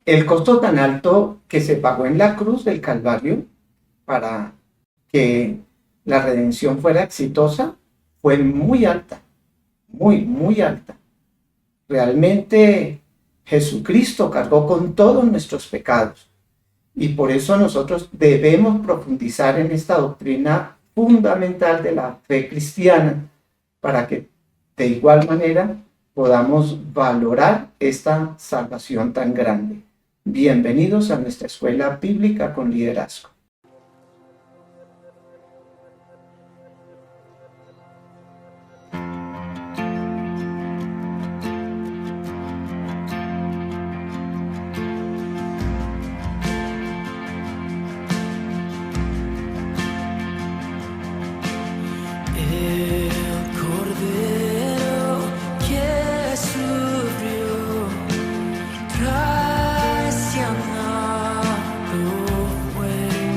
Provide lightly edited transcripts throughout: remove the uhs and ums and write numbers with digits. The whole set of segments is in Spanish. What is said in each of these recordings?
El costo tan alto que se pagó en la cruz del Calvario para que la redención fuera exitosa fue muy alta, muy, muy alta. Realmente Jesucristo cargó con todos nuestros pecados y por eso nosotros debemos profundizar en esta doctrina fundamental de la fe cristiana para que de igual manera podamos valorar esta salvación tan grande. Bienvenidos a nuestra escuela bíblica con liderazgo. El Cordero que sufrió, traicionado fue.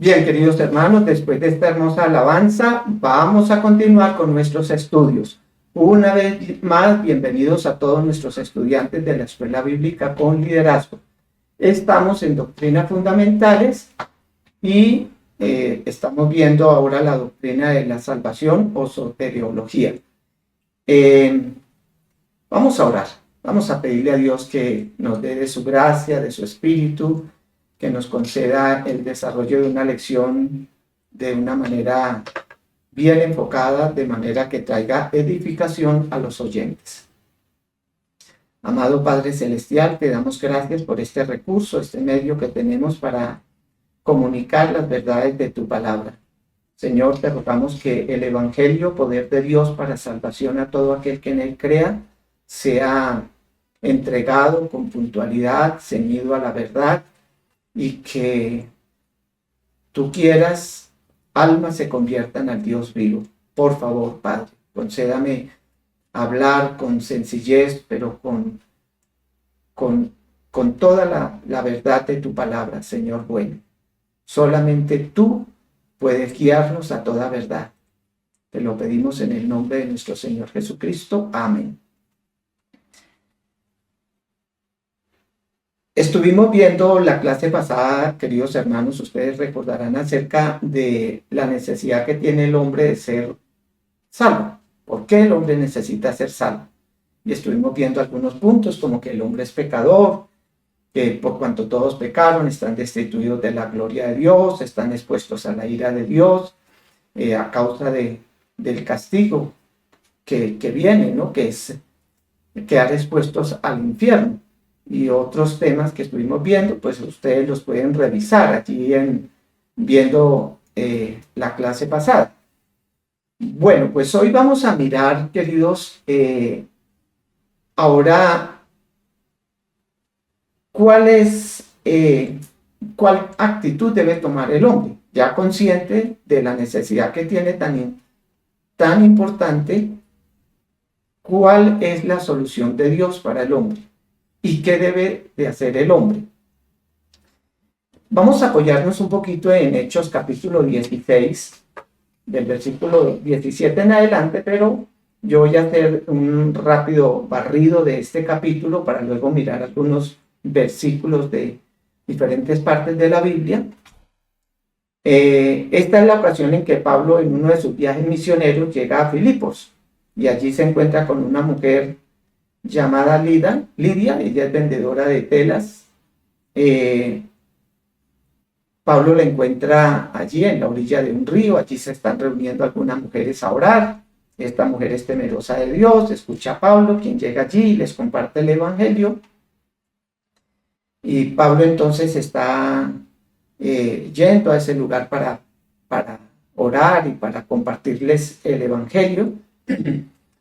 Bien, queridos hermanos, después de esta hermosa alabanza, vamos a continuar con nuestros estudios. Una vez más, bienvenidos a todos nuestros estudiantes de la Escuela Bíblica con Liderazgo. Estamos en Doctrinas Fundamentales y estamos viendo ahora la doctrina de la salvación o soteriología. Vamos a orar, vamos a pedirle a Dios que nos dé de su gracia, de su espíritu, que nos conceda el desarrollo de una lección de una manera bien enfocada, de manera que traiga edificación a los oyentes. Amado Padre Celestial, te damos gracias por este recurso, este medio que tenemos para comunicar las verdades de tu palabra. Señor, te rogamos que el Evangelio, poder de Dios para salvación a todo aquel que en él crea, sea entregado con puntualidad, ceñido a la verdad, y que tú quieras, almas se conviertan al Dios vivo. Por favor, Padre, concédame hablar con sencillez, pero con toda la verdad de tu palabra, Señor bueno. Solamente tú puedes guiarnos a toda verdad. Te lo pedimos en el nombre de nuestro Señor Jesucristo. Amén. Estuvimos viendo la clase pasada, queridos hermanos, ustedes recordarán acerca de la necesidad que tiene el hombre de ser salvo. ¿Por qué el hombre necesita ser salvo? Y estuvimos viendo algunos puntos, como que el hombre es pecador, que por cuanto todos pecaron, están destituidos de la gloria de Dios, están expuestos a la ira de Dios, a causa del castigo que viene, ¿no? Que es quedar expuestos al infierno. Y otros temas que estuvimos viendo, pues ustedes los pueden revisar allí viendo la clase pasada. Bueno, pues hoy vamos a mirar, queridos, ahora cuál actitud debe tomar el hombre, ya consciente de la necesidad que tiene tan importante. ¿Cuál es la solución de Dios para el hombre? ¿Y qué debe de hacer el hombre? Vamos a apoyarnos un poquito en Hechos capítulo 16, del versículo 17 en adelante, pero yo voy a hacer un rápido barrido de este capítulo para luego mirar algunos versículos de diferentes partes de la Biblia. Esta es la ocasión en que Pablo, en uno de sus viajes misioneros, llega a Filipos y allí se encuentra con una mujer llamada Lidia, ella es vendedora de telas. Pablo la encuentra allí en la orilla de un río, allí se están reuniendo algunas mujeres a orar. Esta mujer es temerosa de Dios, escucha a Pablo, quien llega allí y les comparte el evangelio. Y Pablo entonces está yendo a ese lugar para orar y para compartirles el evangelio.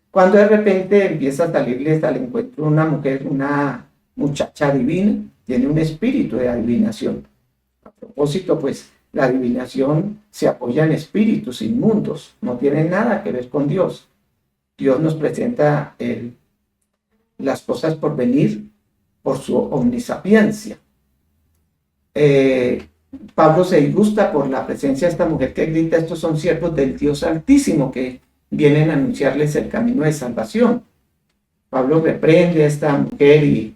Cuando de repente empieza a salirles al encuentro una mujer, una muchacha divina, tiene un espíritu de adivinación. A propósito, pues la adivinación se apoya en espíritus inmundos, no tiene nada que ver con Dios. Dios nos presenta las cosas por venir por su omnisapiencia. Pablo se disgusta por la presencia de esta mujer que grita: estos son siervos del Dios Altísimo que vienen a anunciarles el camino de salvación. Pablo reprende a esta mujer y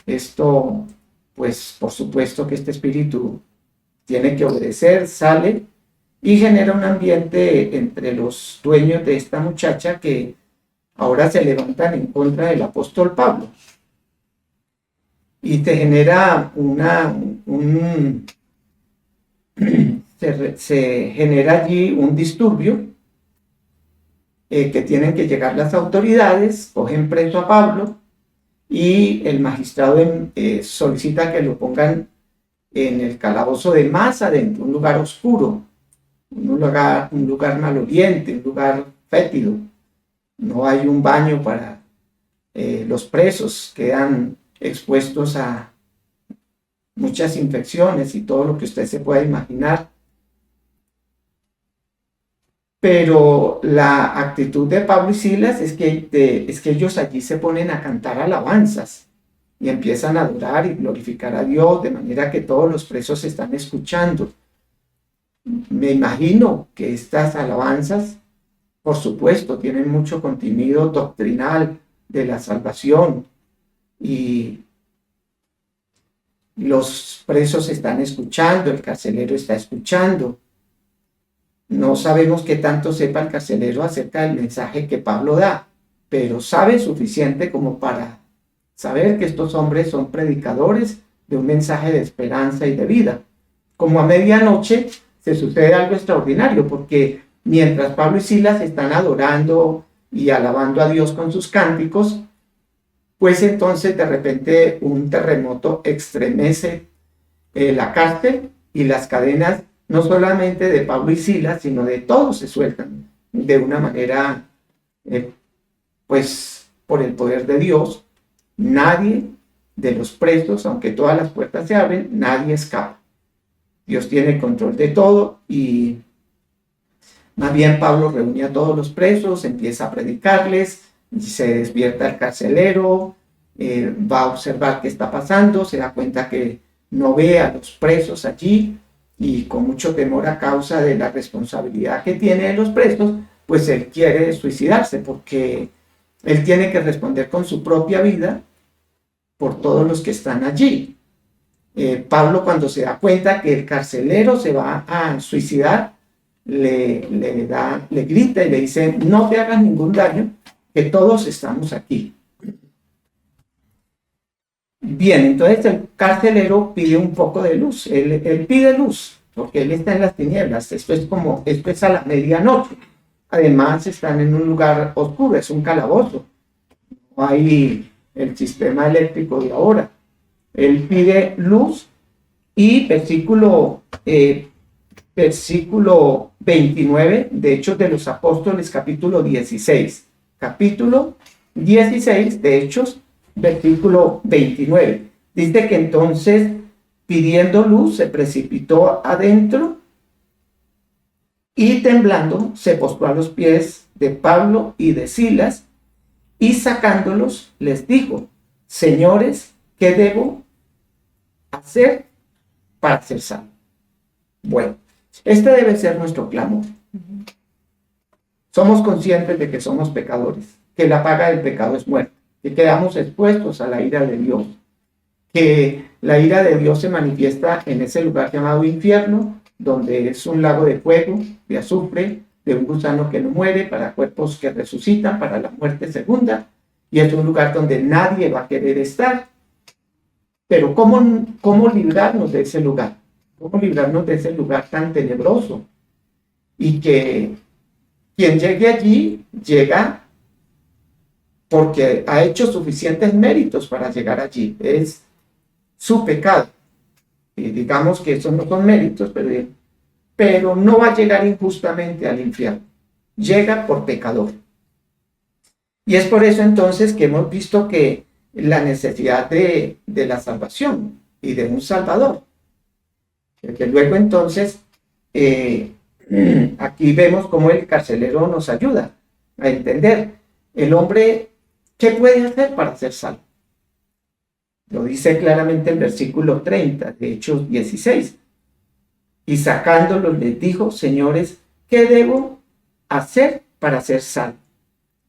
esto, pues por supuesto que este espíritu tiene que obedecer, sale y genera un ambiente entre los dueños de esta muchacha que ahora se levantan en contra del apóstol Pablo. Y te genera se genera allí un disturbio, que tienen que llegar las autoridades, cogen preso a Pablo y el magistrado solicita que lo pongan en el calabozo de más adentro, un lugar oscuro, un lugar maloliente, un lugar fétido. No hay un baño para los presos, quedan expuestos a muchas infecciones y todo lo que usted se pueda imaginar. Pero la actitud de Pablo y Silas es que ellos allí se ponen a cantar alabanzas y empiezan a adorar y glorificar a Dios, de manera que todos los presos están escuchando. Me imagino que estas alabanzas, por supuesto, tienen mucho contenido doctrinal de la salvación y los presos están escuchando, el carcelero está escuchando. No sabemos qué tanto sepa el carcelero acerca del mensaje que Pablo da, pero sabe suficiente como para saber que estos hombres son predicadores de un mensaje de esperanza y de vida. Como a medianoche se sucede algo extraordinario, porque mientras Pablo y Silas están adorando y alabando a Dios con sus cánticos, pues entonces de repente un terremoto estremece la cárcel y las cadenas no solamente de Pablo y Silas, sino de todos se sueltan de una manera, pues por el poder de Dios. Nadie de los presos, aunque todas las puertas se abren, nadie escapa. Dios tiene control de todo y más bien Pablo reúne a todos los presos, empieza a predicarles, se despierta el carcelero, va a observar qué está pasando, se da cuenta que no ve a los presos allí y con mucho temor a causa de la responsabilidad que tiene de los presos, pues él quiere suicidarse porque él tiene que responder con su propia vida por todos los que están allí. Pablo, cuando se da cuenta que el carcelero se va a suicidar, le grita y le dice: no te hagas ningún daño, que todos estamos aquí. Bien, entonces el carcelero pide un poco de luz. Él pide luz porque él está en las tinieblas. Esto es a la medianoche. Además están en un lugar oscuro, es un calabozo. No hay el sistema eléctrico de ahora. Él pide luz y versículo 29 de Hechos de los Apóstoles, capítulo 16. Capítulo 16 de Hechos, versículo 29. Dice que entonces, pidiendo luz, se precipitó adentro y temblando se postró a los pies de Pablo y de Silas y sacándolos les dijo: señores, ¿qué debo hacer para ser salvo? Bueno, este debe ser nuestro clamor. Somos conscientes de que somos pecadores, que la paga del pecado es muerte, que quedamos expuestos a la ira de Dios, que la ira de Dios se manifiesta en ese lugar llamado infierno, donde es un lago de fuego, de azufre, de un gusano que no muere, para cuerpos que resucitan, para la muerte segunda, y es un lugar donde nadie va a querer estar. Pero ¿cómo librarnos de ese lugar? ¿Cómo librarnos de ese lugar tan tenebroso? Y que quien llegue allí, llega porque ha hecho suficientes méritos para llegar allí. Es su pecado. Y digamos que esos no son méritos, pero no va a llegar injustamente al infierno. Llega por pecador. Y es por eso entonces que hemos visto que la necesidad de la salvación y de un salvador. Que luego entonces aquí vemos cómo el carcelero nos ayuda a entender el hombre qué puede hacer para ser salvo. Lo dice claramente en versículo 30 de Hechos 16. Y sacándolos les dijo: señores, ¿qué debo hacer para ser salvo?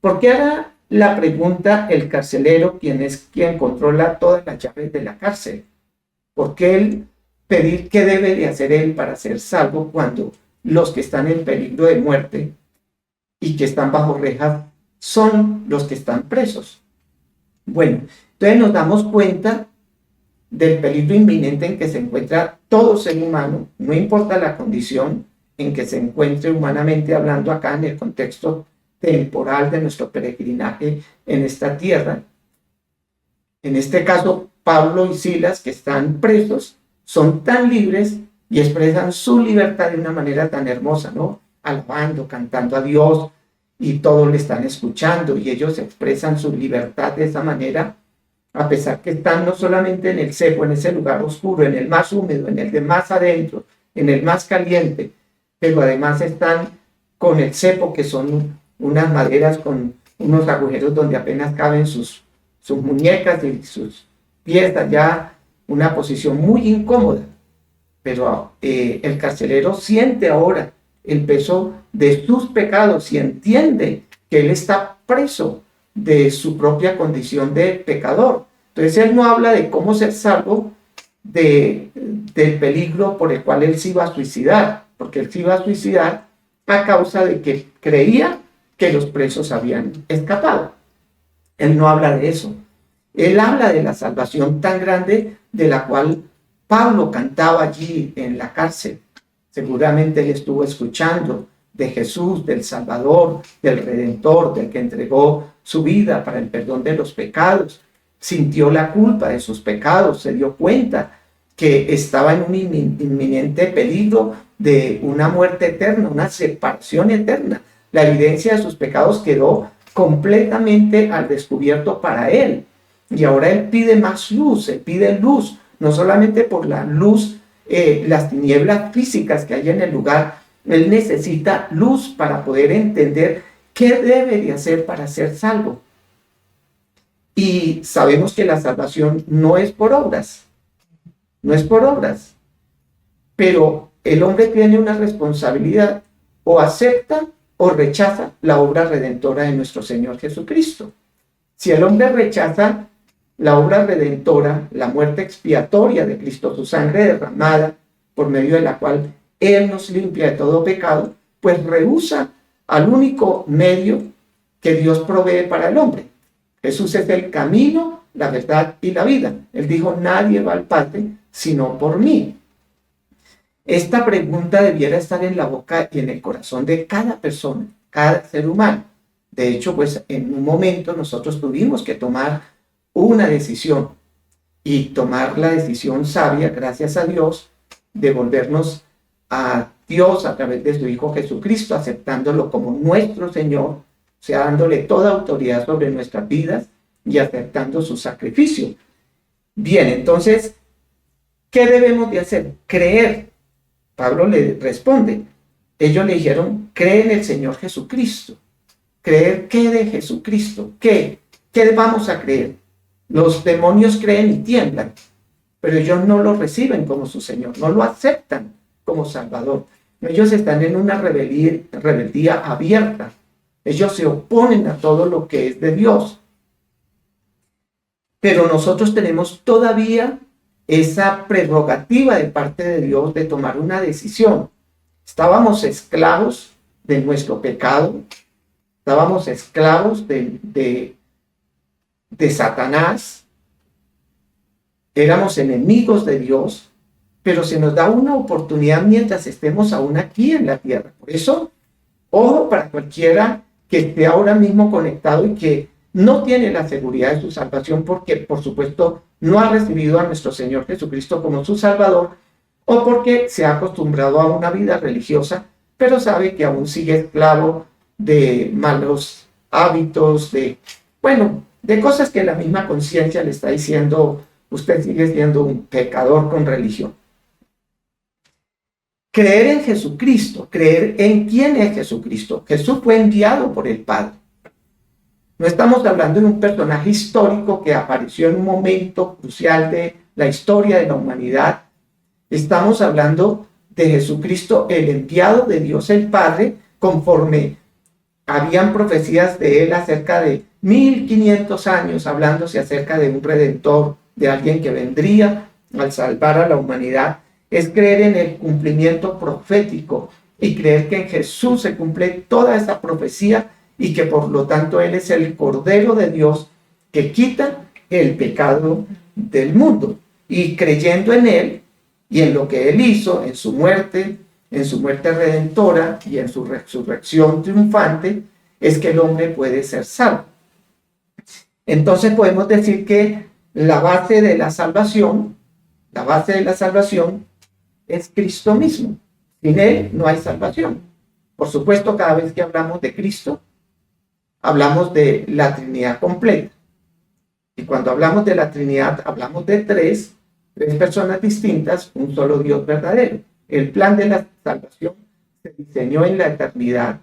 Porque hará la pregunta el carcelero, quien controla todas las llaves de la cárcel. ¿Por qué él pedir qué debe de hacer él para ser salvo cuando los que están en peligro de muerte y que están bajo rejas son los que están presos? Bueno, entonces nos damos cuenta del peligro inminente en que se encuentra todo ser humano, no importa la condición en que se encuentre humanamente hablando acá en el contexto temporal de nuestro peregrinaje en esta tierra. En este caso, Pablo y Silas, que están presos, son tan libres y expresan su libertad de una manera tan hermosa, ¿no? Alabando, cantando a Dios, y todos le están escuchando, y ellos expresan su libertad de esa manera, a pesar que están no solamente en el cepo, en ese lugar oscuro, en el más húmedo, en el de más adentro, en el más caliente, pero además están con el cepo, que son unas maderas con unos agujeros donde apenas caben sus muñecas y sus pies, allá una posición muy incómoda, pero el carcelero siente ahora el peso de sus pecados y entiende que él está preso de su propia condición de pecador. Entonces él no habla de cómo ser salvo del peligro por el cual él se iba a suicidar, porque él se iba a suicidar a causa de que creía que los presos habían escapado. Él no habla de eso. Él habla de la salvación tan grande de la cual Pablo cantaba allí en la cárcel. Seguramente él estuvo escuchando de Jesús, del Salvador, del Redentor, del que entregó su vida para el perdón de los pecados. Sintió la culpa de sus pecados, se dio cuenta que estaba en un inminente peligro de una muerte eterna, una separación eterna. La evidencia de sus pecados quedó completamente al descubierto para él. Y ahora él pide más luz, él pide luz, no solamente por la luz, las tinieblas físicas que hay en el lugar. Él necesita luz para poder entender qué debe de hacer para ser salvo. Y sabemos que la salvación no es por obras, no es por obras, pero el hombre tiene una responsabilidad: o acepta o rechaza la obra redentora de nuestro Señor Jesucristo. Si el hombre rechaza la obra redentora, la muerte expiatoria de Cristo, su sangre derramada, por medio de la cual Él nos limpia de todo pecado, pues rehúsa al único medio que Dios provee para el hombre. Jesús es el camino, la verdad y la vida. Él dijo: nadie va al Padre sino por mí. Esta pregunta debiera estar en la boca y en el corazón de cada persona, cada ser humano. De hecho, pues en un momento nosotros tuvimos que tomar una decisión, y tomar la decisión sabia, gracias a Dios, de volvernos a Dios a través de su Hijo Jesucristo, aceptándolo como nuestro Señor, o sea, dándole toda autoridad sobre nuestras vidas y aceptando su sacrificio. Bien, entonces, ¿qué debemos de hacer? Creer. Pablo le responde. Ellos le dijeron: cree en el Señor Jesucristo. ¿Creer qué de Jesucristo? ¿Qué? ¿Qué vamos a creer? Los demonios creen y tiemblan, pero ellos no lo reciben como su Señor, no lo aceptan como Salvador. Ellos están en una rebeldía abierta. Ellos se oponen a todo lo que es de Dios. Pero nosotros tenemos todavía esa prerrogativa de parte de Dios de tomar una decisión. Estábamos esclavos de nuestro pecado, estábamos esclavos de Satanás, éramos enemigos de Dios, pero se nos da una oportunidad mientras estemos aún aquí en la tierra. Por eso, ojo para cualquiera que esté ahora mismo conectado y que no tiene la seguridad de su salvación, porque por supuesto no ha recibido a nuestro Señor Jesucristo como su Salvador, o porque se ha acostumbrado a una vida religiosa, pero sabe que aún sigue esclavo de malos hábitos, de cosas que la misma conciencia le está diciendo: usted sigue siendo un pecador con religión. Creer en Jesucristo, creer en quién es Jesucristo. Jesús fue enviado por el Padre. No estamos hablando de un personaje histórico que apareció en un momento crucial de la historia de la humanidad. Estamos hablando de Jesucristo, el enviado de Dios el Padre, conforme habían profecías de él acerca de 1500 años, hablándose acerca de un redentor, de alguien que vendría al salvar a la humanidad. Es creer en el cumplimiento profético y creer que en Jesús se cumple toda esa profecía y que por lo tanto Él es el Cordero de Dios que quita el pecado del mundo. Y creyendo en Él y en lo que Él hizo, en su muerte redentora y en su resurrección triunfante, es que el hombre puede ser salvo. Entonces podemos decir que la base de la salvación es Cristo mismo. Sin Él no hay salvación. Por supuesto, cada vez que hablamos de Cristo, hablamos de la Trinidad completa. Y cuando hablamos de la Trinidad, hablamos de tres personas distintas, un solo Dios verdadero. El plan de la salvación se diseñó en la eternidad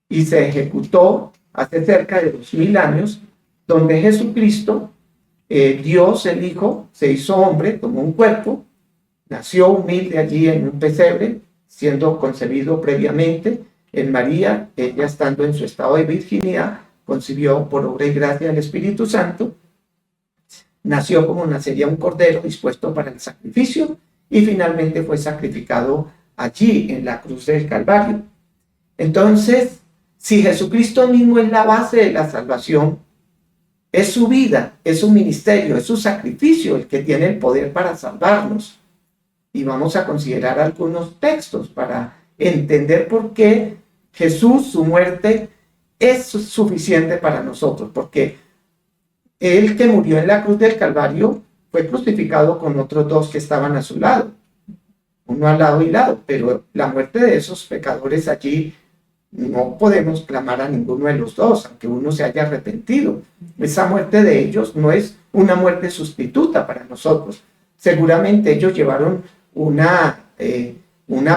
y se ejecutó hace cerca de 2000 años, donde Jesucristo, Dios el Hijo, se hizo hombre, tomó un cuerpo nació humilde allí en un pesebre, siendo concebido previamente en María, ella estando en su estado de virginidad, concibió por obra y gracia del Espíritu Santo, nació como nacería un cordero dispuesto para el sacrificio y finalmente fue sacrificado allí en la cruz del Calvario. Entonces, si Jesucristo mismo es la base de la salvación, es su vida, es su ministerio, es su sacrificio el que tiene el poder para salvarnos. Y vamos a considerar algunos textos para entender por qué Jesús, su muerte, es suficiente para nosotros. Porque el que murió en la cruz del Calvario fue crucificado con otros dos que estaban a su lado, uno al lado y lado, pero la muerte de esos pecadores allí no podemos clamar a ninguno de los dos, aunque uno se haya arrepentido. Esa muerte de ellos no es una muerte sustituta para nosotros. Seguramente ellos llevaron una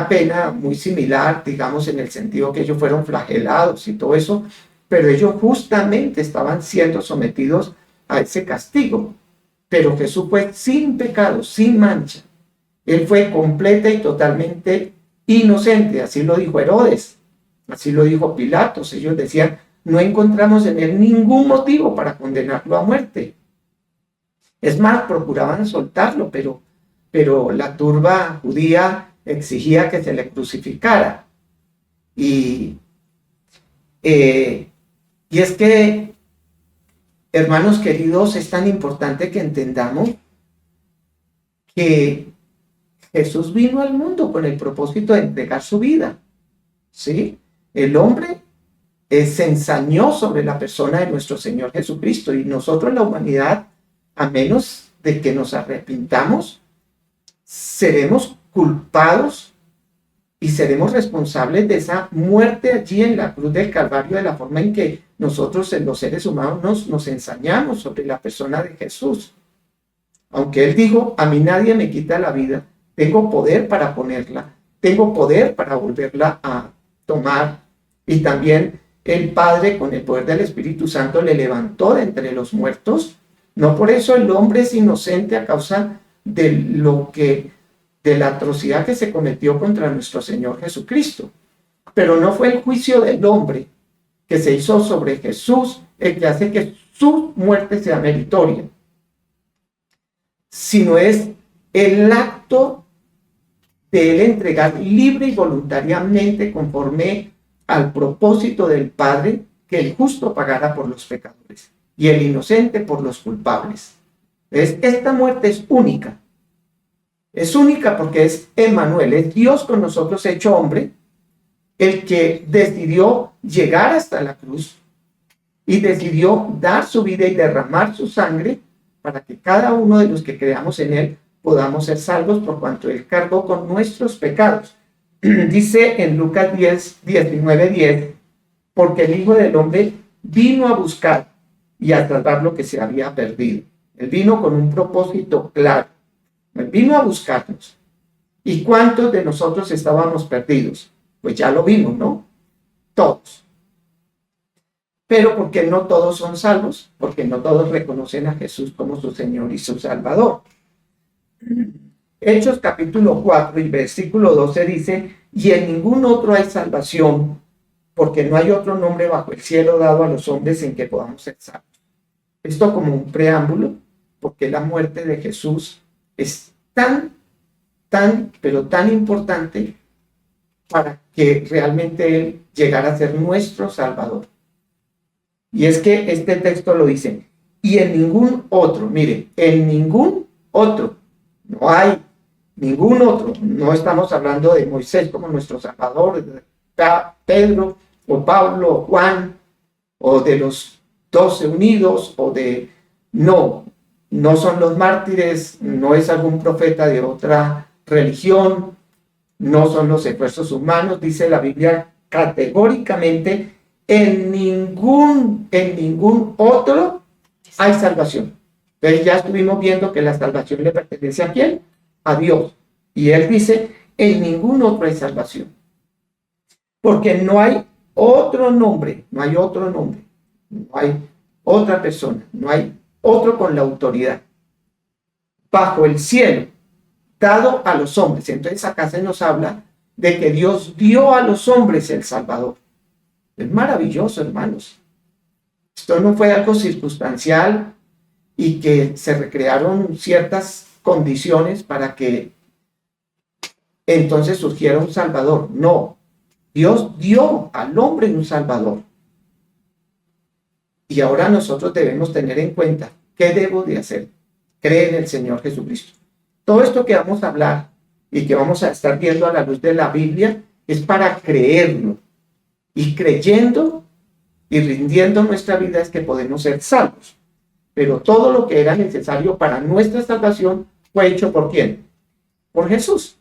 pena muy similar, digamos, en el sentido que ellos fueron flagelados y todo eso, pero ellos justamente estaban siendo sometidos a ese castigo. Pero Jesús fue sin pecado, sin mancha. Él fue completa y totalmente inocente, así lo dijo Herodes. Así lo dijo Pilatos. Ellos decían, no encontramos en él ningún motivo para condenarlo a muerte. Es más, procuraban soltarlo, pero la turba judía exigía que se le crucificara. Y es que, hermanos queridos, es tan importante que entendamos que Jesús vino al mundo con el propósito de entregar su vida. ¿Sí? El hombre se ensañó sobre la persona de nuestro Señor Jesucristo y nosotros, la humanidad, a menos de que nos arrepintamos, seremos culpados y seremos responsables de esa muerte allí en la cruz del Calvario, de la forma en que nosotros, los seres humanos, nos ensañamos sobre la persona de Jesús. Aunque Él dijo, a mí nadie me quita la vida, tengo poder para ponerla, tengo poder para volverla a tomar. Y también el Padre, con el poder del Espíritu Santo, le levantó de entre los muertos. No por eso el hombre es inocente a causa de la atrocidad que se cometió contra nuestro Señor Jesucristo. Pero no fue el juicio del hombre que se hizo sobre Jesús el que hace que su muerte sea meritoria, sino es el acto de él entregar libre y voluntariamente, conforme al propósito del Padre, que el justo pagara por los pecadores y el inocente por los culpables. Esta muerte es única. Es única porque es Emmanuel, es Dios con nosotros hecho hombre, el que decidió llegar hasta la cruz y decidió dar su vida y derramar su sangre para que cada uno de los que creamos en él podamos ser salvos, por cuanto él cargó con nuestros pecados. Dice en Lucas 19:10, porque el Hijo del Hombre vino a buscar y a salvar lo que se había perdido. Él vino con un propósito claro. Él vino a buscarnos. ¿Y cuántos de nosotros estábamos perdidos? Pues ya lo vimos, ¿no? Todos. Pero porque no todos son salvos, porque no todos reconocen a Jesús como su Señor y su Salvador. Hechos capítulo 4 y versículo 12 dice, y en ningún otro hay salvación, porque no hay otro nombre bajo el cielo dado a los hombres en que podamos ser salvos. Esto como un preámbulo, porque la muerte de Jesús es pero tan importante para que realmente Él llegara a ser nuestro Salvador. Y es que este texto lo dice, y en ningún otro, mire, en ningún otro, no hay ningún otro, no estamos hablando de Moisés como nuestro Salvador, de Pedro o Pablo o Juan, o de los 12 unidos, no son los mártires, no es algún profeta de otra religión, no son los esfuerzos humanos, dice la Biblia categóricamente, en ningún otro hay salvación. Entonces ya estuvimos viendo que la salvación le pertenece ¿a quién? A Dios. Y Él dice, en ningún otro hay salvación. Porque no hay otro nombre, no hay otra persona, no hay otro con la autoridad bajo el cielo dado a los hombres. Entonces acá se nos habla de que Dios dio a los hombres el Salvador. Es maravilloso, hermanos. Esto no fue algo circunstancial y que se recrearon ciertas condiciones para que entonces surgiera un Salvador. No, Dios dio al hombre un Salvador. Y ahora nosotros debemos tener en cuenta qué debo de hacer. Cree en el Señor Jesucristo. Todo esto que vamos a hablar y que vamos a estar viendo a la luz de la Biblia es para creerlo. Y creyendo y rindiendo nuestra vida es que podemos ser salvos. Pero todo lo que era necesario para nuestra salvación fue hecho ¿por quién? Por Jesús.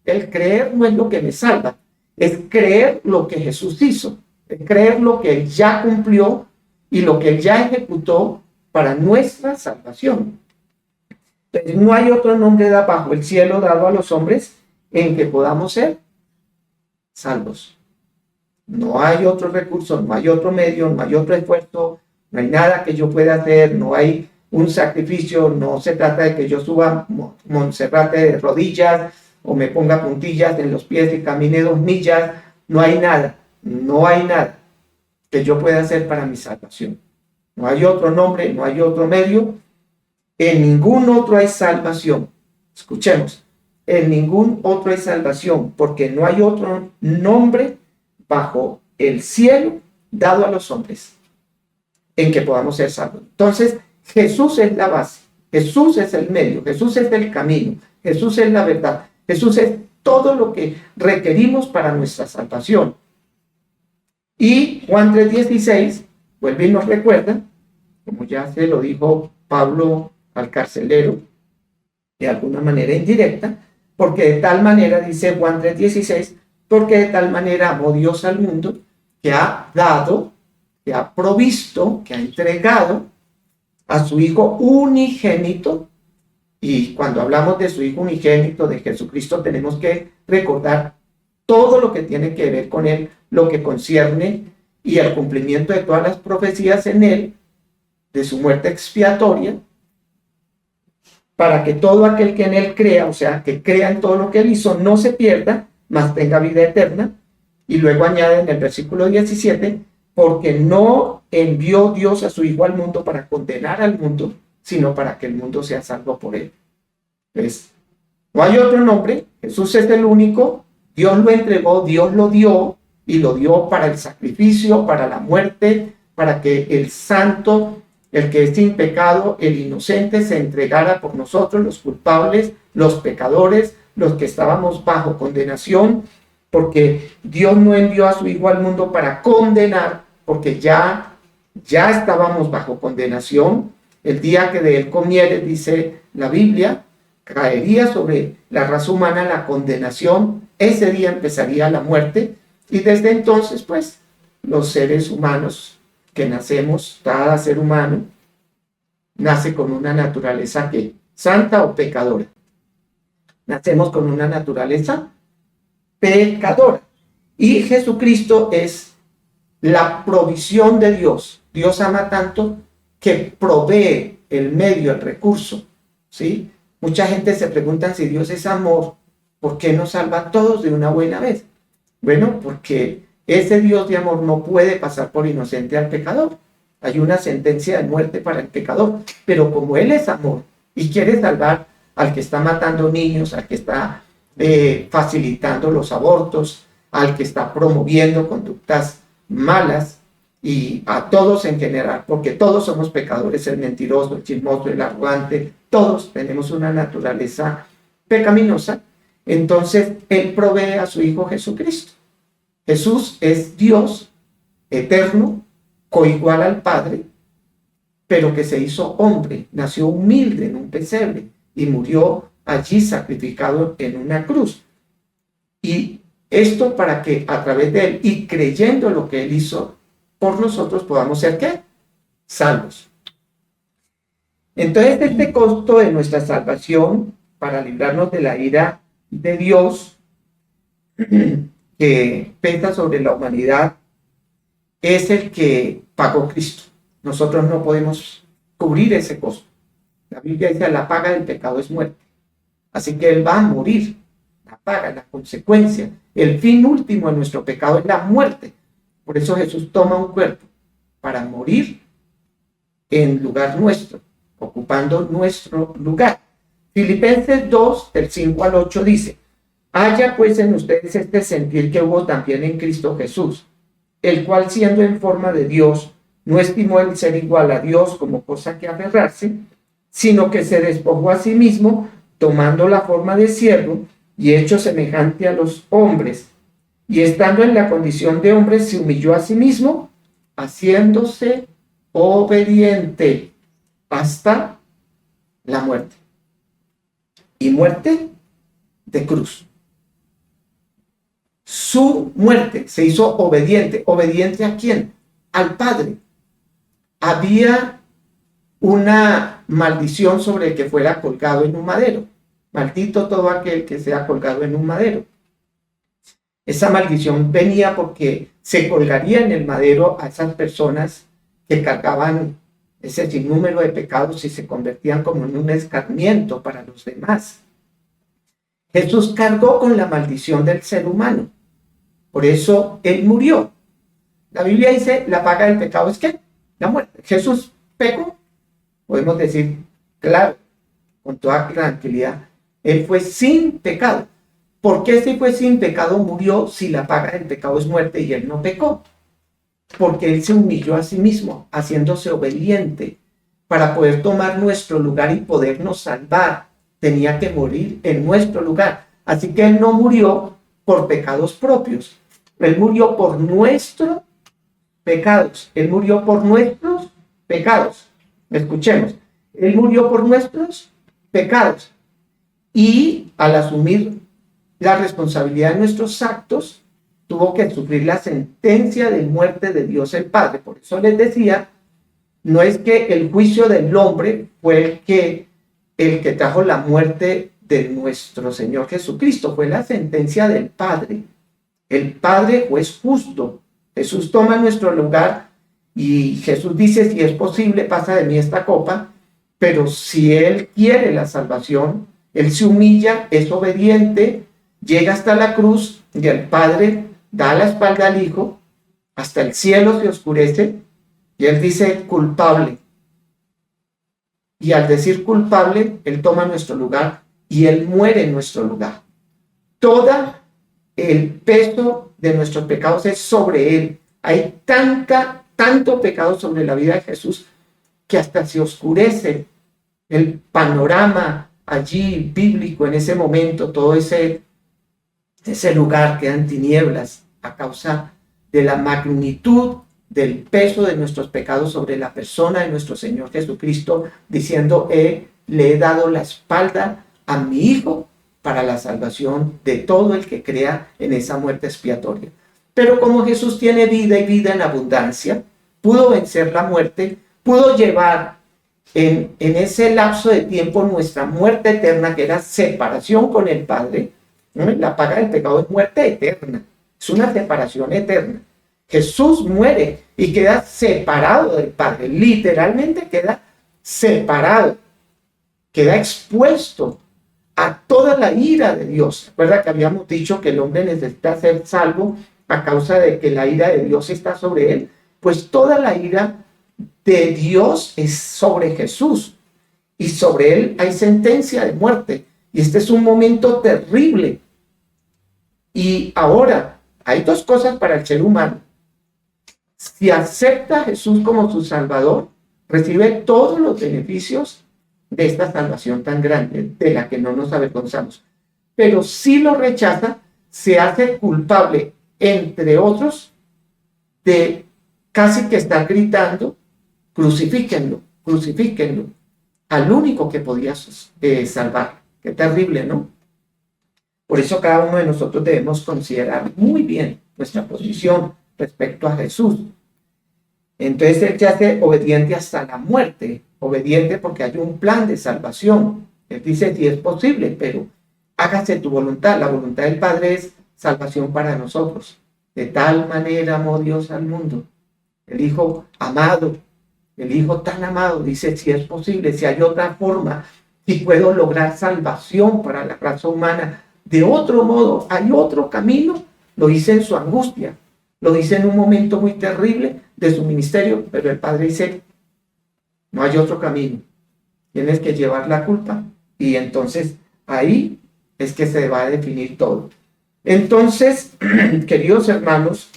El creer no es lo que me salva, es creer lo que Jesús hizo, es creer lo que Él ya cumplió y lo que Él ya ejecutó para nuestra salvación. Entonces, no hay otro nombre bajo el cielo dado a los hombres en que podamos ser salvos. No hay otro recurso, no hay otro medio, no hay otro esfuerzo, no hay nada que yo pueda hacer, no hay un sacrificio, no se trata de que yo suba Monserrate de rodillas o me ponga puntillas en los pies y camine 2 millas. No hay nada que yo pueda hacer para mi salvación. No hay otro nombre, no hay otro medio. En ningún otro hay salvación. Escuchemos, en ningún otro hay salvación, porque no hay otro nombre bajo el cielo dado a los hombres en que podamos ser salvos. Entonces, Jesús es la base, Jesús es el medio, Jesús es el camino, Jesús es la verdad, Jesús es todo lo que requerimos para nuestra salvación. Y Juan 3:16 vuelve y nos recuerda, como ya se lo dijo Pablo al carcelero, de alguna manera indirecta, porque de tal manera, dice Juan 3:16, porque de tal manera amó Dios al mundo, que ha dado, que ha provisto, que ha entregado a su Hijo unigénito. Y cuando hablamos de su Hijo unigénito, de Jesucristo, tenemos que recordar todo lo que tiene que ver con Él, lo que concierne y el cumplimiento de todas las profecías en Él, de su muerte expiatoria, para que todo aquel que en Él crea, o sea, que crea en todo lo que Él hizo, no se pierda, mas tenga vida eterna. Y luego añade en el versículo 17, porque no envió Dios a su Hijo al mundo para condenar al mundo, sino para que el mundo sea salvo por Él. Entonces, no hay otro nombre, Jesús es el único, Dios lo entregó, Dios lo dio, y lo dio para el sacrificio, para la muerte, para que el santo, el que es sin pecado, el inocente, se entregara por nosotros, los culpables, los pecadores, los que estábamos bajo condenación, porque Dios no envió a su Hijo al mundo para condenar, porque ya estábamos bajo condenación. El día que de él comieres, dice la Biblia, caería sobre la raza humana la condenación. Ese día empezaría la muerte, y desde entonces, pues, los seres humanos que nacemos, cada ser humano nace con una naturaleza que santa o pecadora. Nacemos con una naturaleza pecadora. Y Jesucristo es la provisión de Dios. Dios ama tanto que provee el medio, el recurso, ¿sí? Mucha gente se pregunta si Dios es amor, ¿por qué no salva a todos de una buena vez? Bueno, porque ese Dios de amor no puede pasar por inocente al pecador. Hay una sentencia de muerte para el pecador, pero como Él es amor y quiere salvar al que está matando niños, al que está facilitando los abortos, al que está promoviendo conductas malas, y a todos en general, porque todos somos pecadores, el mentiroso, el chismoso, el arrogante, todos tenemos una naturaleza pecaminosa. Entonces Él provee a su Hijo Jesucristo. Jesús es Dios eterno, coigual al Padre, pero que se hizo hombre, nació humilde en un pesebre y murió allí sacrificado en una cruz. Y esto para que a través de Él y creyendo lo que Él hizo por nosotros podamos ser ¿qué? Salvos. Entonces, este costo de nuestra salvación para librarnos de la ira de Dios que pesa sobre la humanidad es el que pagó Cristo. Nosotros no podemos cubrir ese costo. La Biblia dice: la paga del pecado es muerte. Así que Él va a morir. La paga, la consecuencia, el fin último de nuestro pecado es la muerte. Por eso Jesús toma un cuerpo para morir en lugar nuestro, ocupando nuestro lugar. Filipenses 2, del 5 al 8 dice: haya pues en ustedes este sentir que hubo también en Cristo Jesús, el cual siendo en forma de Dios, no estimó el ser igual a Dios como cosa que aferrarse, sino que se despojó a sí mismo, tomando la forma de siervo y hecho semejante a los hombres, y estando en la condición de hombre se humilló a sí mismo, haciéndose obediente hasta la muerte, y muerte de cruz. Su muerte se hizo obediente. ¿Obediente a quién? Al Padre. Había una maldición sobre el que fuera colgado en un madero. Maldito todo aquel que sea colgado en un madero. Esa maldición venía porque se colgaría en el madero a esas personas que cargaban ese sinnúmero de pecados y se convertían como en un escarmiento para los demás. Jesús cargó con la maldición del ser humano. Por eso Él murió. La Biblia dice, la paga del pecado es ¿qué? La muerte. Jesús pecó. Podemos decir, claro, con toda tranquilidad, Él fue sin pecado. ¿Por qué si fue sin pecado murió si la paga del pecado es muerte y Él no pecó? Porque Él se humilló a sí mismo, haciéndose obediente para poder tomar nuestro lugar y podernos salvar. Tenía que morir en nuestro lugar. Así que Él no murió por pecados propios. Él murió por nuestros pecados. Él murió por nuestros pecados. Escuchemos. Él murió por nuestros pecados. Y al asumir la responsabilidad de nuestros actos, tuvo que sufrir la sentencia de muerte de Dios el Padre. Por eso les decía, no es que el juicio del hombre fue el que trajo la muerte de nuestro Señor Jesucristo, fue la sentencia del Padre. El Padre juez justo. Jesús toma nuestro lugar y Jesús dice, si es posible, pasa de mí esta copa, pero si Él quiere la salvación, Él se humilla, es obediente, llega hasta la cruz y el Padre da la espalda al Hijo, hasta el cielo se oscurece y Él dice culpable. Y al decir culpable, Él toma nuestro lugar y Él muere en nuestro lugar. Todo el peso de nuestros pecados es sobre Él. Hay tanto pecado sobre la vida de Jesús que hasta se oscurece el panorama allí bíblico en ese momento. Todo ese lugar queda en tinieblas a causa de la magnitud del peso de nuestros pecados sobre la persona de nuestro Señor Jesucristo, diciendo, le he dado la espalda a mi Hijo para la salvación de todo el que crea en esa muerte expiatoria. Pero como Jesús tiene vida y vida en abundancia, pudo vencer la muerte, pudo llevar en ese lapso de tiempo nuestra muerte eterna, que era separación con el Padre. ¿No? La paga del pecado es muerte eterna, es una separación eterna. Jesús muere y queda separado del Padre, literalmente queda separado, queda expuesto a toda la ira de Dios. Recuerda que habíamos dicho que el hombre necesita ser salvo a causa de que la ira de Dios está sobre él. Pues toda la ira de Dios es sobre Jesús y sobre él hay sentencia de muerte. Y este es un momento terrible. Y ahora hay dos cosas para el ser humano. Si acepta a Jesús como su Salvador, recibe todos los beneficios de esta salvación tan grande, de la que no nos avergonzamos. Pero si lo rechaza, se hace culpable, entre otros, de casi que estar gritando, crucifíquenlo, crucifíquenlo, al único que podía salvar. Qué terrible, ¿no? Por eso cada uno de nosotros debemos considerar muy bien nuestra posición respecto a Jesús. Entonces Él se hace obediente hasta la muerte, obediente porque hay un plan de salvación. Él dice, si es posible, pero hágase tu voluntad. La voluntad del Padre es salvación para nosotros. De tal manera amó Dios al mundo. El Hijo amado, el Hijo tan amado, dice, si es posible, si hay otra forma si puedo lograr salvación para la raza humana de otro modo, hay otro camino, lo dice en su angustia, lo dice en un momento muy terrible de su ministerio, pero el Padre dice, no hay otro camino, tienes que llevar la culpa, y entonces ahí es que se va a definir todo. Entonces, queridos hermanos,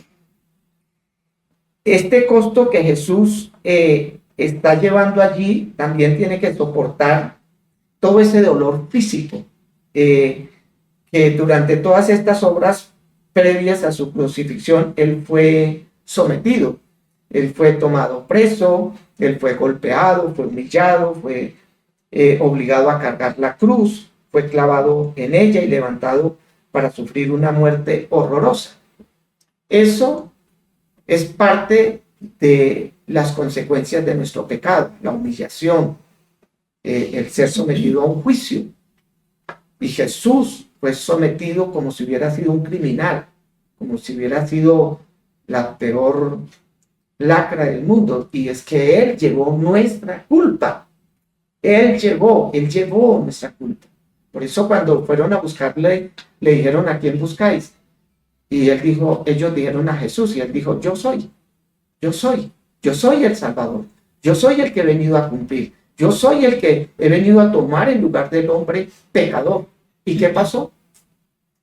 este costo que Jesús está llevando allí también tiene que soportar todo ese dolor físico que durante todas estas obras previas a su crucifixión él fue sometido, él fue tomado preso, él fue golpeado, fue humillado, fue obligado a cargar la cruz, fue clavado en ella y levantado para sufrir una muerte horrorosa. Eso es parte de las consecuencias de nuestro pecado, la humillación, el ser sometido a un juicio. Y Jesús fue sometido como si hubiera sido un criminal, como si hubiera sido la peor lacra del mundo. Y es que Él llevó nuestra culpa. Él llevó nuestra culpa. Por eso cuando fueron a buscarle, le dijeron, ¿a quién buscáis? Y él dijo, ellos dijeron a Jesús, y él dijo, yo soy el Salvador, yo soy el que he venido a cumplir, yo soy el que he venido a tomar el lugar del hombre pecador. ¿Y qué pasó?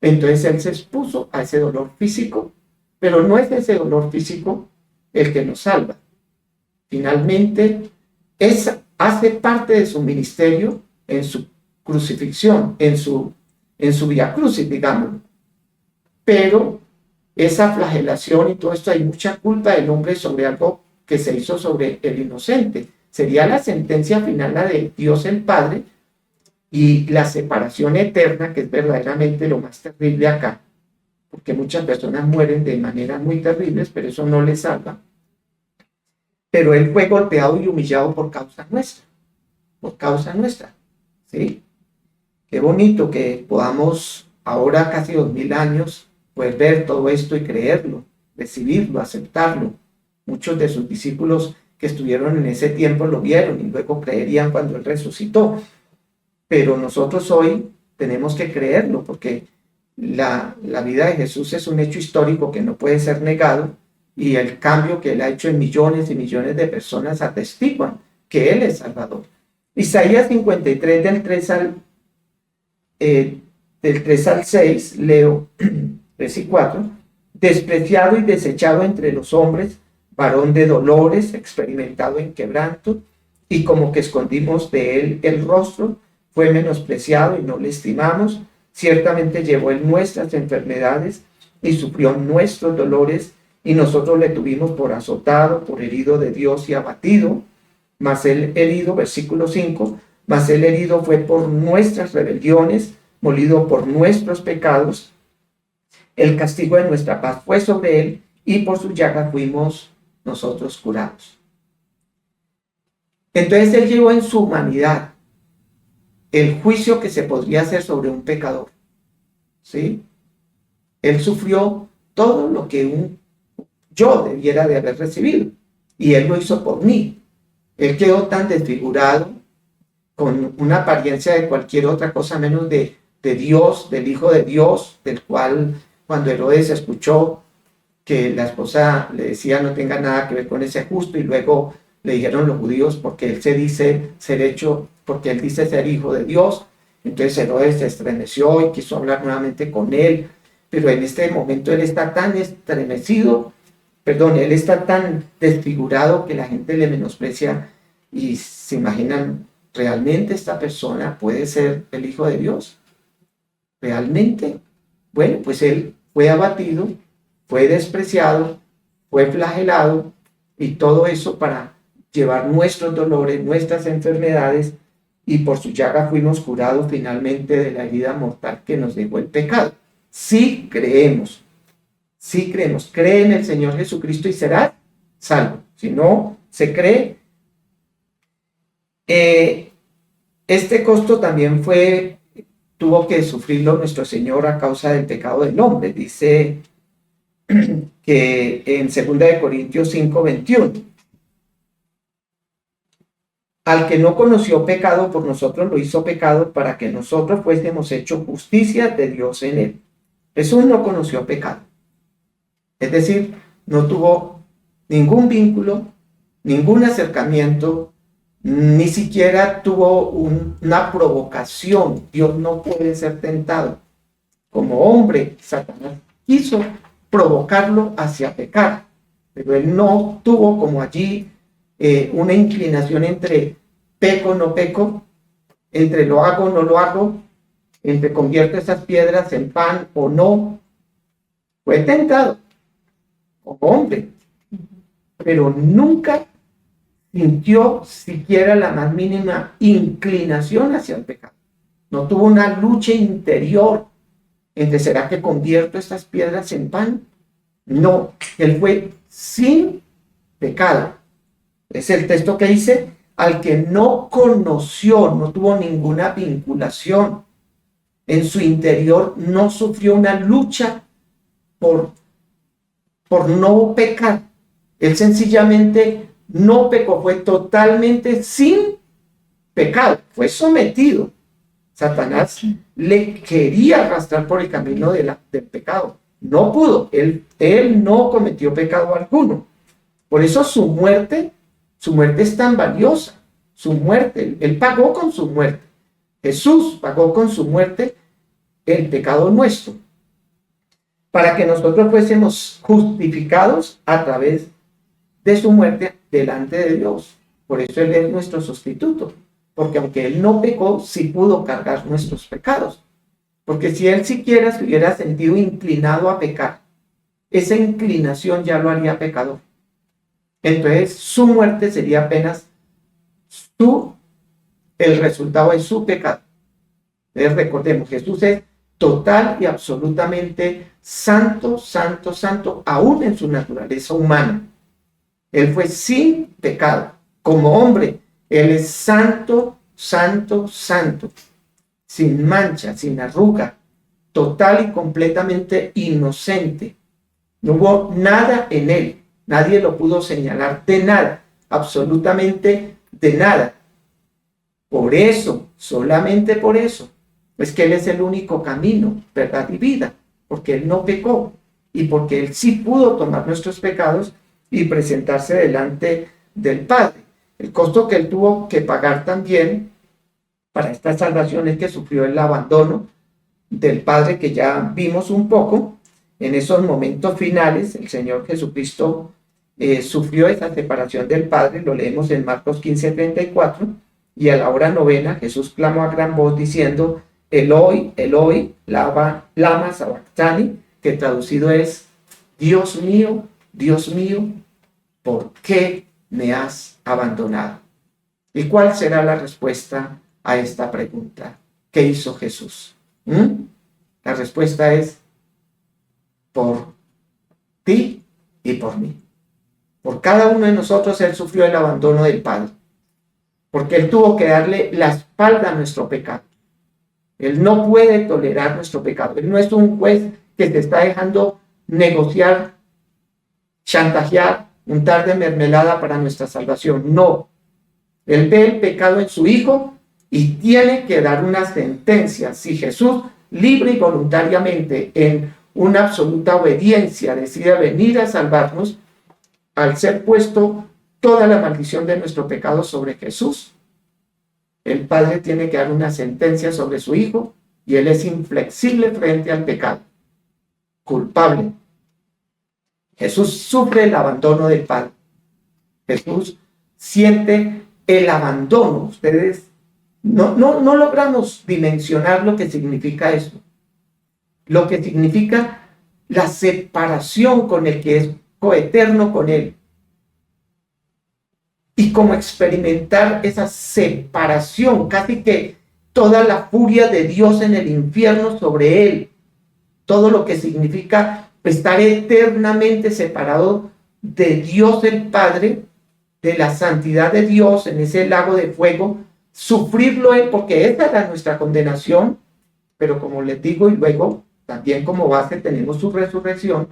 Entonces él se expuso a ese dolor físico, pero no es ese dolor físico el que nos salva. Finalmente, hace parte de su ministerio en su crucifixión, en su vía crucis, digamos. Pero esa flagelación y todo esto, hay mucha culpa del hombre sobre algo que se hizo sobre el inocente. Sería la sentencia final, la de Dios el Padre, y la separación eterna, que es verdaderamente lo más terrible acá, porque muchas personas mueren de maneras muy terribles, pero eso no les salva. Pero él fue golpeado y humillado por causa nuestra, ¿sí? Qué bonito que podamos ahora, casi 2000 años, poder ver todo esto y creerlo, recibirlo, aceptarlo. Muchos de sus discípulos que estuvieron en ese tiempo lo vieron y luego creerían cuando él resucitó. Pero nosotros hoy tenemos que creerlo, porque la vida de Jesús es un hecho histórico que no puede ser negado, y el cambio que él ha hecho en millones y millones de personas atestiguan que él es Salvador. Isaías 53 del 3 al 6, leo 3 y 4, despreciado y desechado entre los hombres, varón de dolores, experimentado en quebranto, y como que escondimos de él el rostro, fue menospreciado y no le estimamos, ciertamente llevó él nuestras enfermedades y sufrió nuestros dolores, y nosotros le tuvimos por azotado, por herido de Dios y abatido, mas él herido, versículo 5, mas él herido fue por nuestras rebeliones, molido por nuestros pecados, el castigo de nuestra paz fue sobre él, y por su llaga fuimos nosotros curados. Entonces él llevó en su humanidad el juicio que se podría hacer sobre un pecador, ¿sí? Él sufrió todo lo que yo debiera de haber recibido, y él lo hizo por mí. Él quedó tan desfigurado, con una apariencia de cualquier otra cosa menos de Dios, del Hijo de Dios, del cual cuando Herodes escuchó que la esposa le decía no tenga nada que ver con ese justo, y luego le dijeron los judíos, porque él se dice ser hecho, porque él dice ser hijo de Dios, entonces Herodes se estremeció y quiso hablar nuevamente con él, pero en este momento él está tan estremecido, él está tan desfigurado que la gente le menosprecia, y se imaginan, ¿realmente esta persona puede ser el Hijo de Dios? ¿Realmente? Bueno, pues él fue abatido, fue despreciado, fue flagelado, y todo eso para llevar nuestros dolores, nuestras enfermedades, y por su llaga fuimos curados finalmente de la herida mortal que nos dejó el pecado. Sí creemos, cree en el Señor Jesucristo y serás salvo. Si no se cree, este costo también tuvo que sufrirlo nuestro Señor a causa del pecado del hombre. Dice que en 2 Corintios 5:21, Al que no conoció pecado, por nosotros lo hizo pecado para que nosotros fuésemos hechos justicia de Dios en él. Jesús no conoció pecado. Es decir, no tuvo ningún vínculo, ningún acercamiento, ni siquiera tuvo una provocación. Dios no puede ser tentado. Como hombre, Satanás quiso provocarlo hacia pecar, pero él no tuvo como allí una inclinación entre peco, no peco, entre lo hago, no lo hago, entre convierto esas piedras en pan o no. Fue tentado como hombre, pero nunca sintió siquiera la más mínima inclinación hacia el pecado. No tuvo una lucha interior entre ¿será que convierto estas piedras en pan? No, él fue sin pecado. Es el texto que dice, al que no conoció, no tuvo ninguna vinculación. En su interior no sufrió una lucha por no pecar. Él sencillamente no pecó, fue totalmente sin pecado, fue sometido. Satanás le quería arrastrar por el camino del pecado. No pudo, él no cometió pecado alguno. Por eso su muerte es tan valiosa. Su muerte, él pagó con su muerte. Jesús pagó con su muerte el pecado nuestro, para que nosotros fuésemos justificados a través de su muerte delante de Dios. Por eso Él es nuestro sustituto, porque aunque Él no pecó, sí pudo cargar nuestros pecados. Porque si Él siquiera se hubiera sentido inclinado a pecar, esa inclinación ya lo haría pecador. Entonces su muerte sería apenas el resultado de su pecado. Entonces recordemos, Jesús es total y absolutamente santo, santo, santo, aún en su naturaleza humana. Él fue sin pecado. Como hombre, Él es santo, santo, santo, sin mancha, sin arruga, total y completamente inocente. No hubo nada en Él. Nadie lo pudo señalar de nada, absolutamente de nada. Por eso, solamente por eso, es que Él es el único camino, verdad y vida, porque Él no pecó y porque Él sí pudo tomar nuestros pecados y presentarse delante del Padre. El costo que Él tuvo que pagar también para esta salvación es que sufrió el abandono del Padre, que ya vimos un poco. En esos momentos finales, el Señor Jesucristo sufrió esa separación del Padre, lo leemos en Marcos 15:34, y a la hora novena Jesús clamó a gran voz diciendo, Eloi, Eloi, lama sabactani, que traducido es, Dios mío, ¿por qué me has abandonado? ¿Y cuál será la respuesta a esta pregunta? ¿Qué hizo Jesús? La respuesta es, por ti y por mí. Por cada uno de nosotros Él sufrió el abandono del Padre, porque Él tuvo que darle la espalda a nuestro pecado. Él no puede tolerar nuestro pecado. Él no es un juez que te está dejando negociar, chantajear, untar de mermelada para nuestra salvación. No. Él ve el pecado en su Hijo y tiene que dar una sentencia. Si Jesús, libre y voluntariamente, en una absoluta obediencia, decide venir a salvarnos, al ser puesto toda la maldición de nuestro pecado sobre Jesús, el Padre tiene que dar una sentencia sobre su Hijo y Él es inflexible frente al pecado, culpable. Jesús sufre el abandono del Padre. Jesús siente el abandono. Ustedes no logramos dimensionar lo que significa esto. Lo que significa la separación con el que es coeterno con Él. Y como experimentar esa separación, casi que toda la furia de Dios en el infierno sobre Él. Todo lo que significa estar eternamente separado de Dios el Padre, de la santidad de Dios en ese lago de fuego, sufrirlo Él, porque esa era nuestra condenación, pero como les digo, y luego también como base tenemos su resurrección,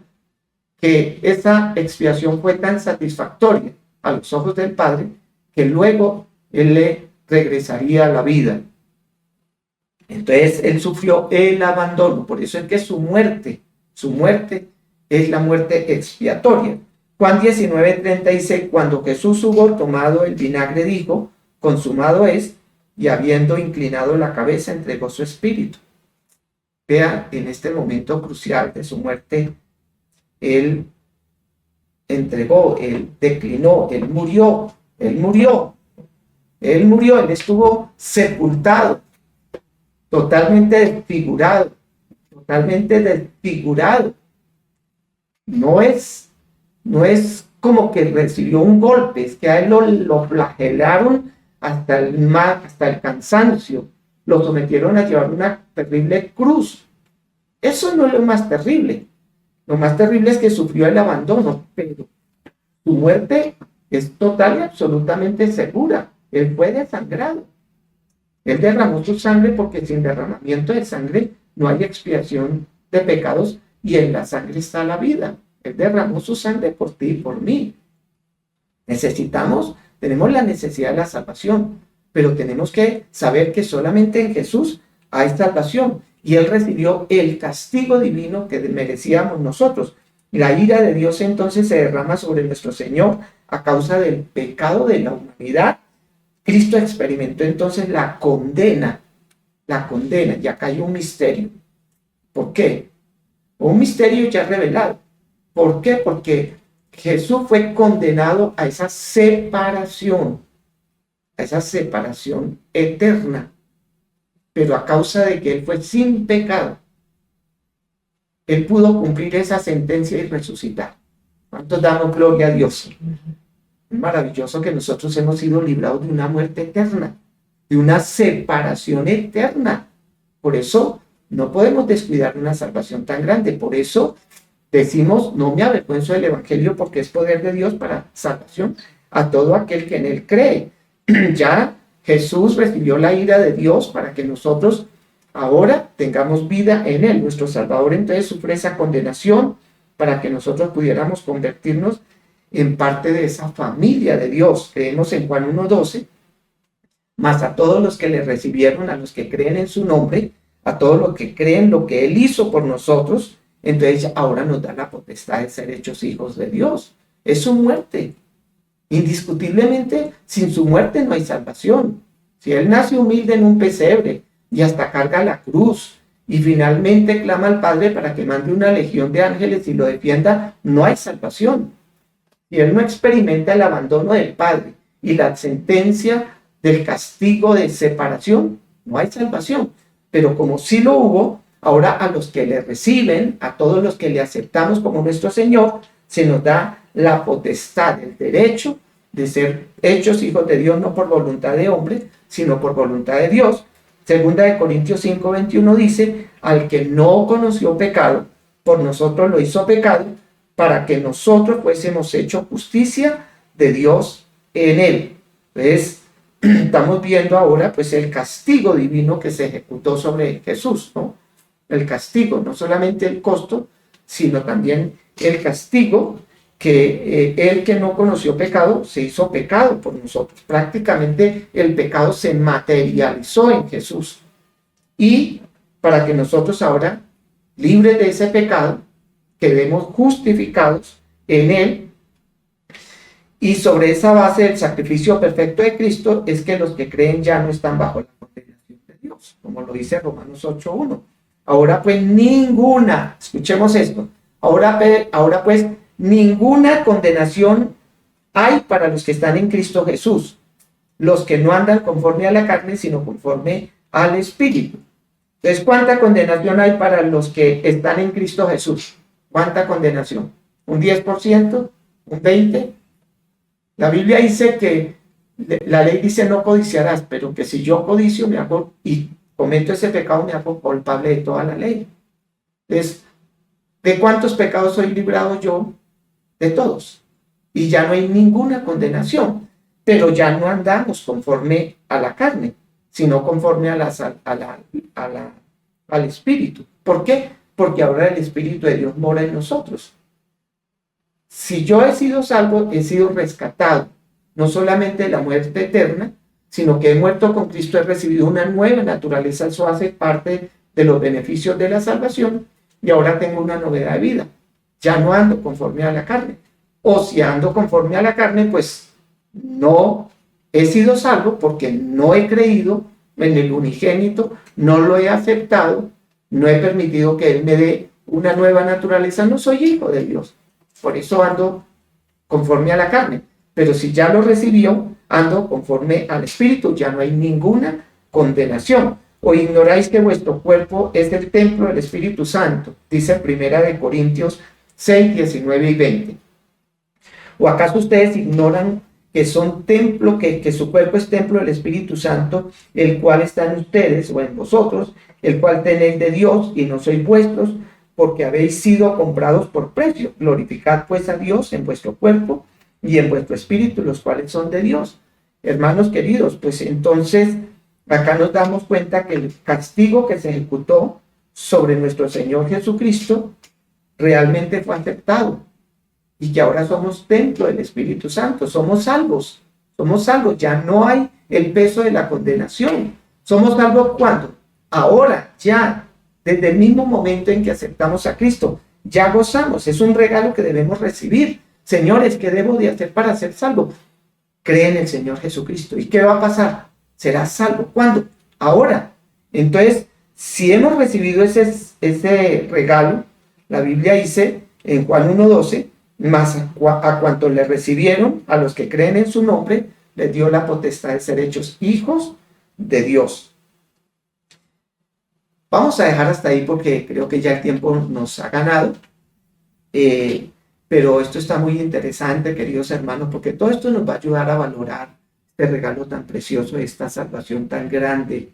que esa expiación fue tan satisfactoria a los ojos del Padre, que luego Él le regresaría a la vida. Entonces él sufrió el abandono, por eso es que su muerte es la muerte expiatoria. Juan 19:30 dice, cuando Jesús hubo tomado el vinagre, dijo, consumado es, y habiendo inclinado la cabeza, entregó su espíritu. Vea, en este momento crucial de su muerte, él entregó, él declinó, él murió, él estuvo sepultado, totalmente desfigurado. No es como que recibió un golpe, es que a él lo flagelaron hasta el cansancio, lo sometieron a llevar una terrible cruz. Eso no es lo más terrible. Lo más terrible es que sufrió el abandono, pero su muerte es total y absolutamente segura. Él fue desangrado. Él derramó su sangre porque sin derramamiento de sangre no hay expiación de pecados y en la sangre está la vida. Él derramó su sangre por ti y por mí. Tenemos la necesidad de la salvación, pero tenemos que saber que solamente en Jesús hay salvación y Él recibió el castigo divino que merecíamos nosotros. La ira de Dios entonces se derrama sobre nuestro Señor a causa del pecado de la humanidad. Cristo experimentó entonces la condena, y acá hay un misterio. ¿Por qué? Un misterio ya revelado. ¿Por qué? Porque Jesús fue condenado a esa separación eterna, pero a causa de que Él fue sin pecado, Él pudo cumplir esa sentencia y resucitar. ¿Cuántos damos gloria a Dios? Es maravilloso que nosotros hemos sido librados de una muerte eterna, de una separación eterna. Por eso no podemos descuidar una salvación tan grande. Por eso decimos, no me avergüenzo del Evangelio porque es poder de Dios para salvación a todo aquel que en Él cree. Ya Jesús recibió la ira de Dios para que nosotros ahora tengamos vida en Él. Nuestro Salvador entonces sufre esa condenación para que nosotros pudiéramos convertirnos en parte de esa familia de Dios. Creemos en Juan 1:12, mas a todos los que le recibieron, a los que creen en su nombre, a todos los que creen lo que Él hizo por nosotros, entonces ahora nos da la potestad de ser hechos hijos de Dios. Es su muerte. Indiscutiblemente, sin su muerte no hay salvación. Si Él nace humilde en un pesebre y hasta carga la cruz y finalmente clama al Padre para que mande una legión de ángeles y lo defienda, no hay salvación. Si Él no experimenta el abandono del Padre y la sentencia del castigo de separación, no hay salvación. Pero como sí lo hubo, ahora a los que le reciben, a todos los que le aceptamos como nuestro Señor, se nos da la potestad, el derecho de ser hechos hijos de Dios, no por voluntad de hombre, sino por voluntad de Dios. Segunda de Corintios 5:21 dice, al que no conoció pecado, por nosotros lo hizo pecado, para que nosotros fuésemos hechos justicia de Dios en él. Entonces, estamos viendo ahora pues el castigo divino que se ejecutó sobre Jesús, ¿no? El castigo, no solamente el costo, sino también el castigo que el que no conoció pecado se hizo pecado por nosotros. Prácticamente el pecado se materializó en Jesús. Y para que nosotros ahora, libres de ese pecado, quedemos justificados en Él. Y sobre esa base del sacrificio perfecto de Cristo es que los que creen ya no están bajo la condenación de Dios, como lo dice Romanos 8:1. Ahora pues ninguna, escuchemos esto, ahora pues ninguna condenación hay para los que están en Cristo Jesús, los que no andan conforme a la carne, sino conforme al Espíritu. Entonces, ¿cuánta condenación hay para los que están en Cristo Jesús? ¿Cuánta condenación? ¿Un 10%? ¿Un 20%? La Biblia dice que la ley dice no codiciarás, pero que si yo codicio me hago y cometo ese pecado me hago culpable de toda la ley. Entonces, ¿de cuántos pecados soy librado yo? De todos. Y ya no hay ninguna condenación, pero ya no andamos conforme a la carne, sino conforme al Espíritu. ¿Por qué? Porque ahora el Espíritu de Dios mora en nosotros. Si yo he sido salvo, he sido rescatado, no solamente de la muerte eterna, sino que he muerto con Cristo, he recibido una nueva naturaleza. Eso hace parte de los beneficios de la salvación y ahora tengo una novedad de vida. Ya no ando conforme a la carne. O si ando conforme a la carne, pues no he sido salvo porque no he creído en el unigénito, no lo he aceptado, no he permitido que Él me dé una nueva naturaleza, no soy hijo de Dios. Por eso ando conforme a la carne. Pero si ya lo recibió, ando conforme al Espíritu, ya no hay ninguna condenación. ¿O ignoráis que vuestro cuerpo es el templo del Espíritu Santo? Dice 1 Corintios 6, 19 y 20. ¿O acaso ustedes ignoran que son templo, que su cuerpo es templo del Espíritu Santo, el cual está en ustedes o en vosotros, el cual tenéis de Dios y no sois vuestros, porque habéis sido comprados por precio? Glorificad pues a Dios en vuestro cuerpo y en vuestro espíritu, los cuales son de Dios. Hermanos queridos, pues entonces acá nos damos cuenta que el castigo que se ejecutó sobre nuestro Señor Jesucristo realmente fue aceptado y que ahora somos templo del Espíritu Santo, somos salvos, ya no hay el peso de la condenación. Somos salvos ¿cuándo? Ahora, ya, desde el mismo momento en que aceptamos a Cristo, ya gozamos, es un regalo que debemos recibir. Señores, ¿qué debo de hacer para ser salvo? Cree en el Señor Jesucristo. ¿Y qué va a pasar? Serás salvo. ¿Cuándo? Ahora. Entonces, si hemos recibido ese regalo, la Biblia dice en Juan 1:12, más a cuantos le recibieron, a los que creen en su nombre, les dio la potestad de ser hechos hijos de Dios. Vamos a dejar hasta ahí porque creo que ya el tiempo nos ha ganado. Pero esto está muy interesante, queridos hermanos, porque todo esto nos va a ayudar a valorar este regalo tan precioso, esta salvación tan grande,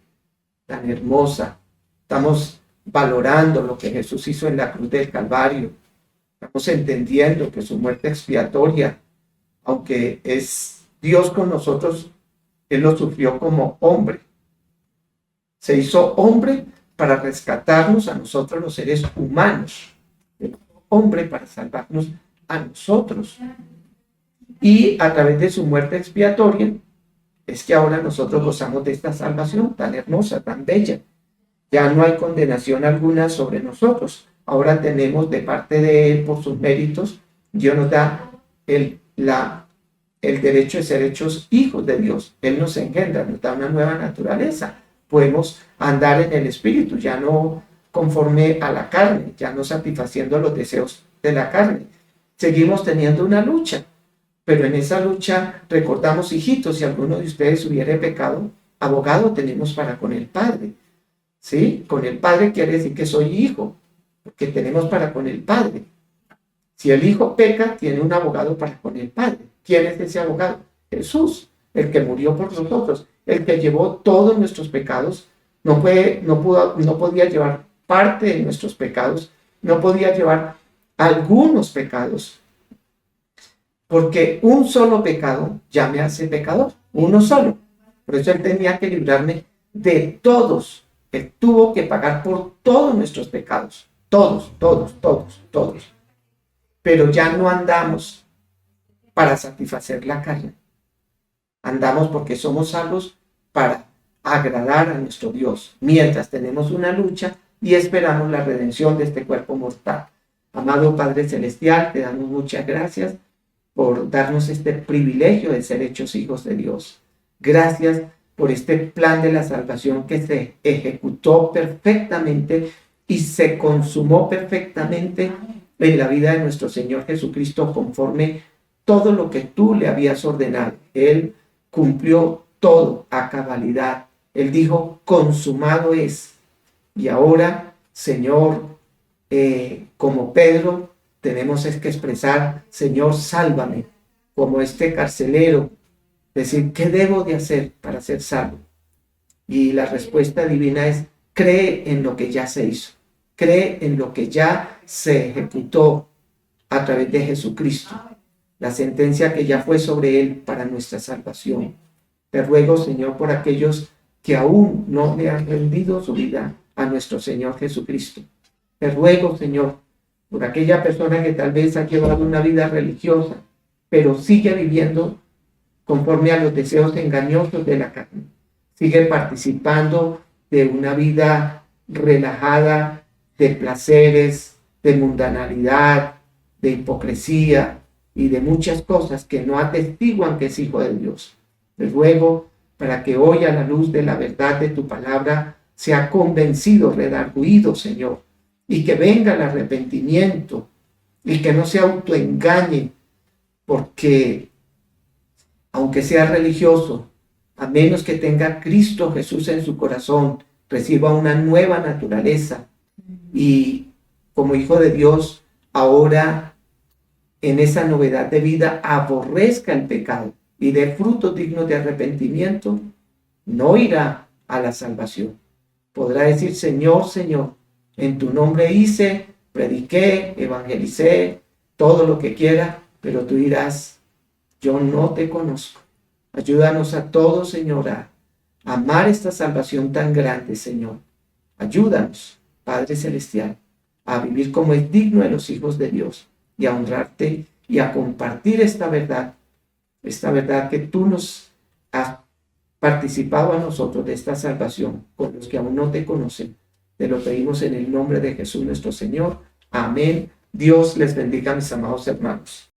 tan hermosa. Estamos valorando lo que Jesús hizo en la cruz del Calvario. Estamos entendiendo que su muerte expiatoria, aunque es Dios con nosotros, Él lo sufrió como hombre. Se hizo hombre para rescatarnos a nosotros los seres humanos. Hombre para salvarnos a nosotros. Y a través de su muerte expiatoria es que ahora nosotros gozamos de esta salvación tan hermosa, tan bella. Ya no hay condenación alguna sobre nosotros. Ahora tenemos de parte de Él, por sus méritos, Dios nos da el derecho de ser hechos hijos de Dios. Él nos engendra, nos da una nueva naturaleza. Podemos andar en el Espíritu, ya no conforme a la carne, ya no satisfaciendo los deseos de la carne. Seguimos teniendo una lucha, pero en esa lucha recordamos, hijitos, si alguno de ustedes hubiere pecado, abogado tenemos para con el Padre. ¿Sí? Con el Padre quiere decir que soy hijo, porque tenemos para con el Padre. Si el Hijo peca, tiene un abogado para con el Padre. ¿Quién es ese abogado? Jesús, el que murió por nosotros, el que llevó todos nuestros pecados. No podía llevar parte de nuestros pecados, no podía llevar algunos pecados, porque un solo pecado ya me hace pecador, uno solo. Por eso Él tenía que librarme de todos. Él tuvo que pagar por todos nuestros pecados, todos. Pero ya no andamos para satisfacer la carne. Andamos porque somos salvos para agradar a nuestro Dios, mientras tenemos una lucha y esperamos la redención de este cuerpo mortal. Amado Padre Celestial, te damos muchas gracias por darnos este privilegio de ser hechos hijos de Dios. Gracias por este plan de la salvación que se ejecutó perfectamente y se consumó perfectamente en la vida de nuestro Señor Jesucristo, conforme todo lo que tú le habías ordenado. Él cumplió todo a cabalidad. Él dijo, consumado es. Y ahora, Señor, como Pedro, tenemos que expresar, Señor, sálvame, como este carcelero, decir, ¿qué debo de hacer para ser salvo? Y la respuesta divina es, cree en lo que ya se hizo, cree en lo que ya se ejecutó a través de Jesucristo, la sentencia que ya fue sobre Él para nuestra salvación. Te ruego, Señor, por aquellos que aún no le han rendido su vida a nuestro Señor Jesucristo. Te ruego, Señor, por aquella persona que tal vez ha llevado una vida religiosa, pero sigue viviendo conforme a los deseos engañosos de la carne. Sigue participando de una vida relajada, de placeres, de mundanalidad, de hipocresía y de muchas cosas que no atestiguan que es hijo de Dios. Te ruego para que hoy, a la luz de la verdad de tu palabra, sea convencido, redarguido, Señor, y que venga el arrepentimiento y que no se autoengañe, porque aunque sea religioso, a menos que tenga Cristo Jesús en su corazón, reciba una nueva naturaleza y como hijo de Dios, ahora en esa novedad de vida aborrezca el pecado y dé frutos dignos de arrepentimiento, no irá a la salvación. Podrá decir: Señor, Señor, en tu nombre hice, prediqué, evangelicé, todo lo que quiera, pero tú dirás: yo no te conozco. Ayúdanos a todos, Señor, a amar esta salvación tan grande, Señor. Ayúdanos, Padre Celestial, a vivir como es digno de los hijos de Dios y a honrarte y a compartir esta verdad que tú nos has participado a nosotros de esta salvación con los que aún no te conocen. Te lo pedimos en el nombre de Jesús nuestro Señor. Amén. Dios les bendiga, mis amados hermanos.